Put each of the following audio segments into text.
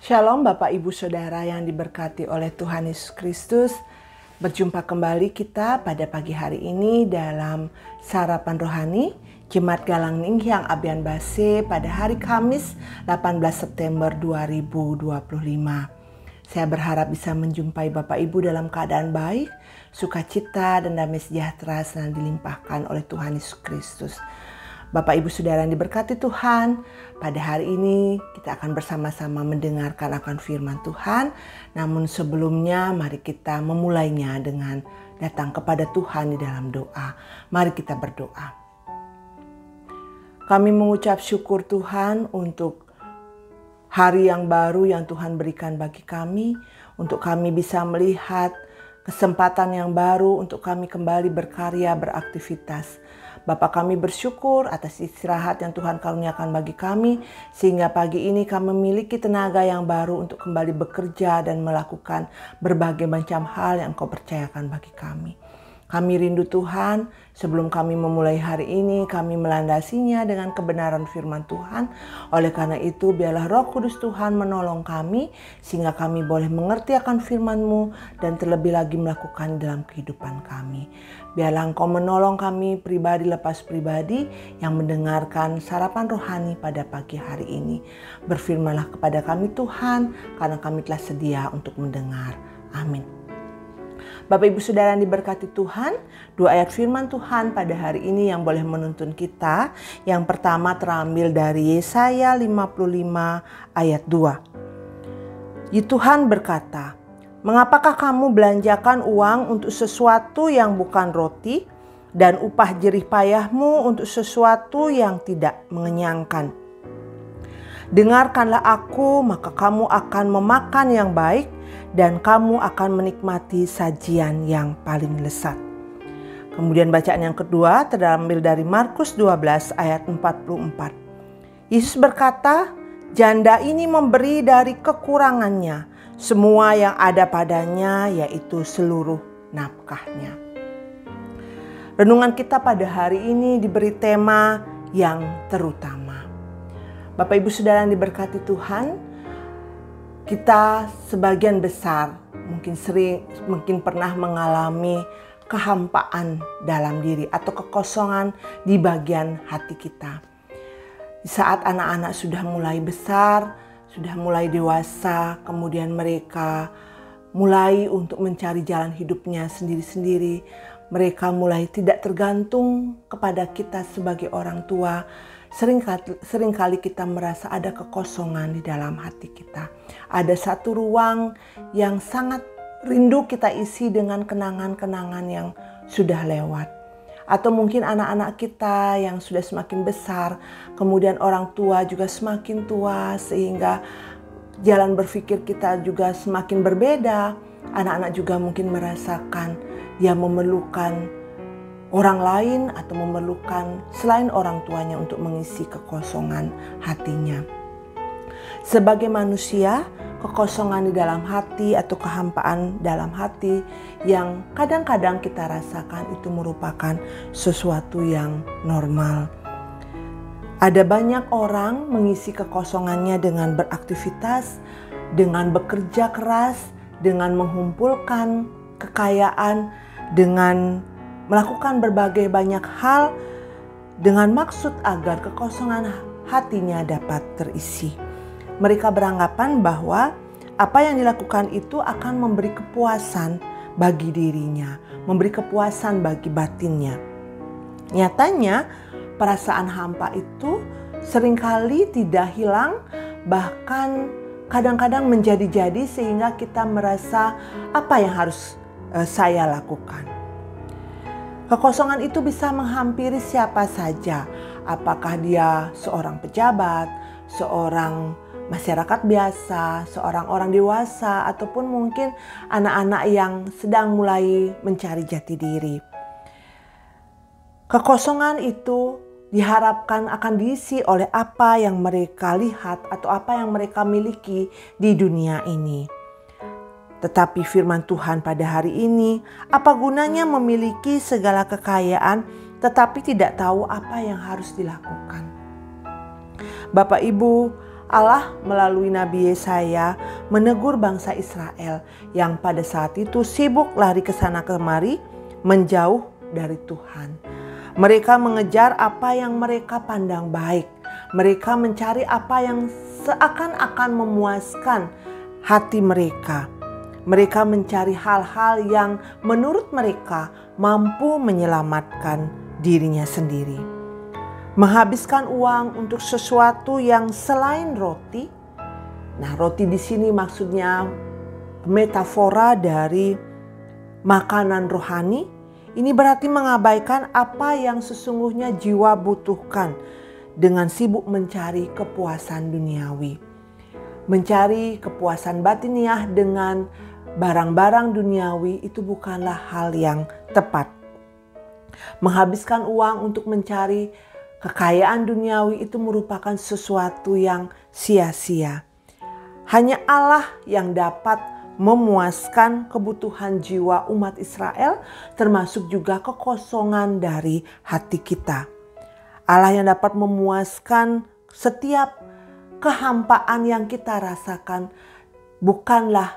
Shalom Bapak Ibu Saudara yang diberkati oleh Tuhan Yesus Kristus. Berjumpa kembali kita pada pagi hari ini dalam Sarapan Rohani Jemaat Galang Ninghyang Abian Base pada hari Kamis 18 September 2025. Saya berharap bisa menjumpai Bapak Ibu dalam keadaan baik, sukacita dan damai sejahtera senang dilimpahkan oleh Tuhan Yesus Kristus. Bapak Ibu Saudara yang diberkati Tuhan, pada hari ini kita akan bersama-sama mendengarkan akan firman Tuhan. Namun sebelumnya mari kita memulainya dengan datang kepada Tuhan di dalam doa. Mari kita berdoa. Kami mengucap syukur Tuhan untuk hari yang baru yang Tuhan berikan bagi kami. Untuk kami bisa melihat kesempatan yang baru untuk kami kembali berkarya, beraktivitas. Bapa, kami bersyukur atas istirahat yang Tuhan karuniakan bagi kami, sehingga pagi ini kami memiliki tenaga yang baru untuk kembali bekerja dan melakukan berbagai macam hal yang Kau percayakan bagi kami. Kami rindu Tuhan, sebelum kami memulai hari ini, kami melandasinya dengan kebenaran firman Tuhan. Oleh karena itu, biarlah Roh Kudus Tuhan menolong kami, sehingga kami boleh mengerti akan firman-Mu dan terlebih lagi melakukan dalam kehidupan kami. Biarlah Engkau menolong kami pribadi lepas pribadi yang mendengarkan sarapan rohani pada pagi hari ini. Berfirmanlah kepada kami Tuhan, karena kami telah sedia untuk mendengar. Amin. Bapak Ibu Saudara yang diberkati Tuhan, dua ayat firman Tuhan pada hari ini yang boleh menuntun kita. Yang pertama terambil dari Yesaya 55 ayat 2. Tuhan berkata, "Mengapakah kamu belanjakan uang untuk sesuatu yang bukan roti dan upah jerih payahmu untuk sesuatu yang tidak mengenyangkan? Dengarkanlah aku, maka kamu akan memakan yang baik dan kamu akan menikmati sajian yang paling lezat." Kemudian bacaan yang kedua terambil dari Markus 12 ayat 44. Yesus berkata, "Janda ini memberi dari kekurangannya semua yang ada padanya, yaitu seluruh nafkahnya." Renungan kita pada hari ini diberi tema yang terutama. Bapak Ibu Saudara yang diberkati Tuhan, kita sebagian besar mungkin pernah mengalami kehampaan dalam diri atau kekosongan di bagian hati kita. Di saat anak-anak sudah mulai besar, sudah mulai dewasa, kemudian mereka mulai untuk mencari jalan hidupnya sendiri-sendiri. Mereka mulai tidak tergantung kepada kita sebagai orang tua. Seringkali kita merasa ada kekosongan di dalam hati kita. Ada satu ruang yang sangat rindu kita isi dengan kenangan-kenangan yang sudah lewat. Atau mungkin anak-anak kita yang sudah semakin besar, kemudian orang tua juga semakin tua sehingga jalan berpikir kita juga semakin berbeda. Anak-anak juga mungkin merasakan dia memerlukan orang lain atau memerlukan selain orang tuanya untuk mengisi kekosongan hatinya. Sebagai manusia, kekosongan di dalam hati atau kehampaan dalam hati yang kadang-kadang kita rasakan itu merupakan sesuatu yang normal. Ada banyak orang mengisi kekosongannya dengan beraktivitas, dengan bekerja keras, dengan mengumpulkan kekayaan, dengan melakukan berbagai banyak hal dengan maksud agar kekosongan hatinya dapat terisi. Mereka beranggapan bahwa apa yang dilakukan itu akan memberi kepuasan bagi dirinya, memberi kepuasan bagi batinnya. Nyatanya perasaan hampa itu seringkali tidak hilang, bahkan kadang-kadang menjadi-jadi sehingga kita merasa apa yang harus saya lakukan. Kekosongan itu bisa menghampiri siapa saja, apakah dia seorang pejabat, seorang masyarakat biasa, seorang orang dewasa, ataupun mungkin anak-anak yang sedang mulai mencari jati diri. Kekosongan itu diharapkan akan diisi oleh apa yang mereka lihat atau apa yang mereka miliki di dunia ini. Tetapi firman Tuhan pada hari ini, apa gunanya memiliki segala kekayaan tetapi tidak tahu apa yang harus dilakukan? Bapak Ibu, Allah melalui Nabi Yesaya menegur bangsa Israel yang pada saat itu sibuk lari ke sana kemari, menjauh dari Tuhan. Mereka mengejar apa yang mereka pandang baik. Mereka mencari apa yang seakan-akan memuaskan hati mereka. Mereka mencari hal-hal yang menurut mereka mampu menyelamatkan dirinya sendiri. Menghabiskan uang untuk sesuatu yang selain roti. Nah, roti di sini maksudnya metafora dari makanan rohani. Ini berarti mengabaikan apa yang sesungguhnya jiwa butuhkan dengan sibuk mencari kepuasan duniawi. Mencari kepuasan batiniah dengan barang-barang duniawi itu bukanlah hal yang tepat. Menghabiskan uang untuk mencari kekayaan duniawi itu merupakan sesuatu yang sia-sia. Hanya Allah yang dapat memuaskan kebutuhan jiwa umat Israel, termasuk juga kekosongan dari hati kita. Allah yang dapat memuaskan setiap kehampaan yang kita rasakan bukanlah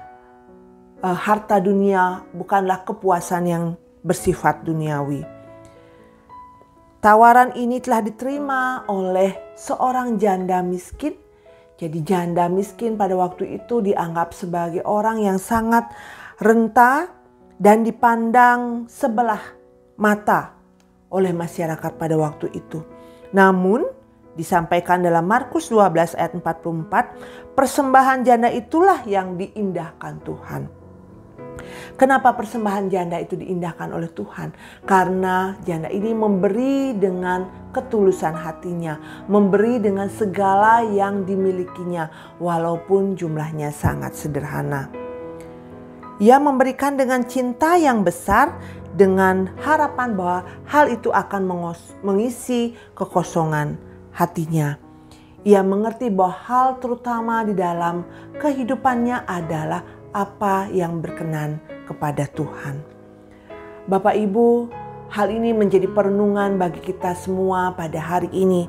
harta dunia, bukanlah kepuasan yang bersifat duniawi. Tawaran ini telah diterima oleh seorang janda miskin. Jadi janda miskin pada waktu itu dianggap sebagai orang yang sangat renta dan dipandang sebelah mata oleh masyarakat pada waktu itu. Namun disampaikan dalam Markus 12 ayat 44, persembahan janda itulah yang diindahkan Tuhan. Kenapa persembahan janda itu diindahkan oleh Tuhan? Karena janda ini memberi dengan ketulusan hatinya, memberi dengan segala yang dimilikinya walaupun jumlahnya sangat sederhana. Ia memberikan dengan cinta yang besar dengan harapan bahwa hal itu akan mengisi kekosongan hatinya. Ia mengerti bahwa hal terutama di dalam kehidupannya adalah apa yang berkenan kepada Tuhan. Bapak Ibu, hal ini menjadi perenungan bagi kita semua pada hari ini.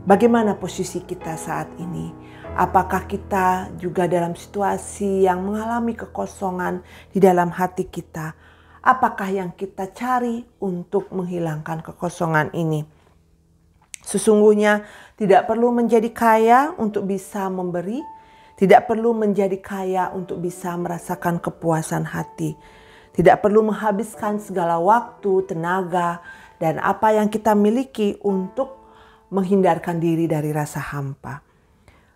Bagaimana posisi kita saat ini? Apakah kita juga dalam situasi yang mengalami kekosongan di dalam hati kita? Apakah yang kita cari untuk menghilangkan kekosongan ini? Sesungguhnya tidak perlu menjadi kaya untuk bisa memberi. Tidak perlu menjadi kaya untuk bisa merasakan kepuasan hati. Tidak perlu menghabiskan segala waktu, tenaga, dan apa yang kita miliki untuk menghindarkan diri dari rasa hampa.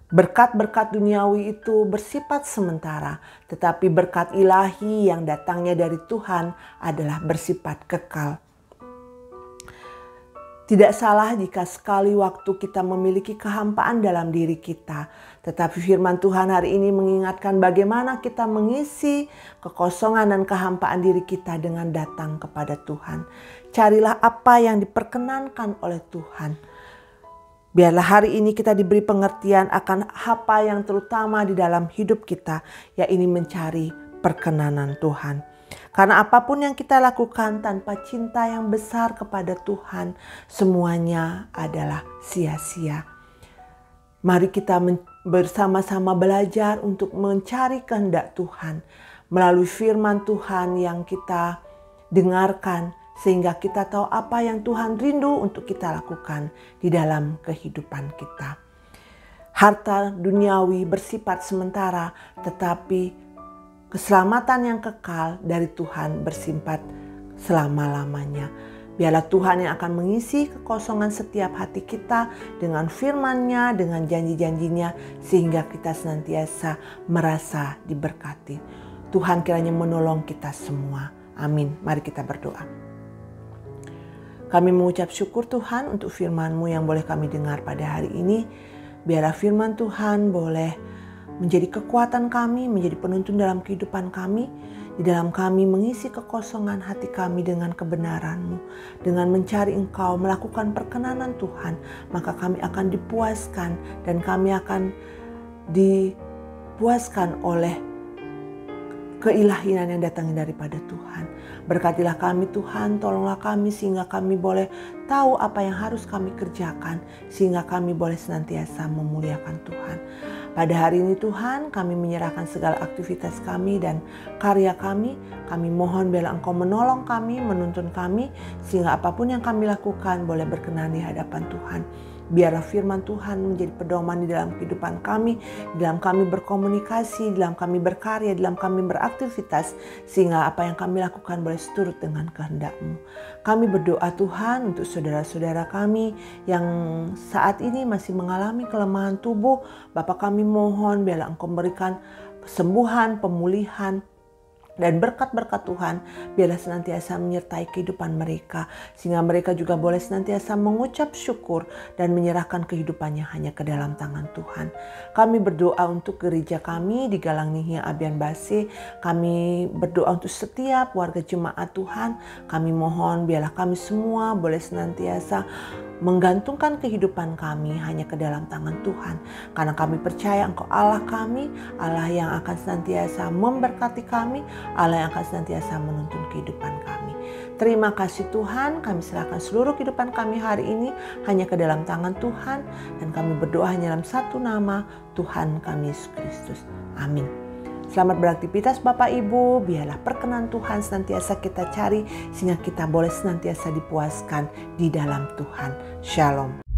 Berkat-berkat duniawi itu bersifat sementara, tetapi berkat ilahi yang datangnya dari Tuhan adalah bersifat kekal. Tidak salah jika sekali waktu kita memiliki kehampaan dalam diri kita. Tetapi firman Tuhan hari ini mengingatkan bagaimana kita mengisi kekosongan dan kehampaan diri kita dengan datang kepada Tuhan. Carilah apa yang diperkenankan oleh Tuhan. Biarlah hari ini kita diberi pengertian akan apa yang terutama di dalam hidup kita, yaitu mencari perkenanan Tuhan. Karena apapun yang kita lakukan tanpa cinta yang besar kepada Tuhan, semuanya adalah sia-sia. Mari kita bersama-sama belajar untuk mencari kehendak Tuhan melalui firman Tuhan yang kita dengarkan, sehingga kita tahu apa yang Tuhan rindu untuk kita lakukan di dalam kehidupan kita. Harta duniawi bersifat sementara, tetapi keselamatan yang kekal dari Tuhan bersifat selama-lamanya. Biarlah Tuhan yang akan mengisi kekosongan setiap hati kita dengan firman-Nya, dengan janji-janjinya, sehingga kita senantiasa merasa diberkati. Tuhan kiranya menolong kita semua. Amin. Mari kita berdoa. Kami mengucap syukur Tuhan untuk firman-Mu yang boleh kami dengar pada hari ini. Biarlah firman Tuhan boleh menjadi kekuatan kami, menjadi penuntun dalam kehidupan kami. Di dalam kami mengisi kekosongan hati kami dengan kebenaran-Mu. Dengan mencari Engkau, melakukan perkenanan Tuhan, maka kami akan dipuaskan dan kami akan dipuaskan oleh keilahian yang datangnya daripada Tuhan. Berkatilah kami Tuhan, tolonglah kami sehingga kami boleh tahu apa yang harus kami kerjakan, sehingga kami boleh senantiasa memuliakan Tuhan. Pada hari ini Tuhan, kami menyerahkan segala aktivitas kami dan karya kami. Kami mohon biarlah Engkau menolong kami, menuntun kami, sehingga apapun yang kami lakukan boleh berkenan di hadapan Tuhan. Biarlah firman Tuhan menjadi pedoman di dalam kehidupan kami, di dalam kami berkomunikasi, di dalam kami berkarya, di dalam kami beraktivitas, sehingga apa yang kami lakukan boleh seturut dengan kehendak-Mu. Kami berdoa Tuhan untuk saudara-saudara kami yang saat ini masih mengalami kelemahan tubuh. Bapa kami mohon biarlah Engkau memberikan kesembuhan, pemulihan, dan berkat-berkat Tuhan biarlah senantiasa menyertai kehidupan mereka, sehingga mereka juga boleh senantiasa mengucap syukur dan menyerahkan kehidupannya hanya ke dalam tangan Tuhan. Kami berdoa untuk gereja kami di Galang Nihia Abian Base. Kami berdoa untuk setiap warga jemaat Tuhan. Kami mohon biarlah kami semua boleh senantiasa menggantungkan kehidupan kami hanya ke dalam tangan Tuhan. Karena kami percaya Engkau Allah kami, Allah yang akan senantiasa memberkati kami, Allah yang akan senantiasa menuntun kehidupan kami. Terima kasih Tuhan, kami serahkan seluruh kehidupan kami hari ini hanya ke dalam tangan Tuhan. Dan kami berdoa hanya dalam satu nama, Tuhan kami Yesus Kristus. Amin. Selamat beraktivitas Bapak Ibu, biarlah perkenan Tuhan senantiasa kita cari sehingga kita boleh senantiasa dipuaskan di dalam Tuhan. Shalom.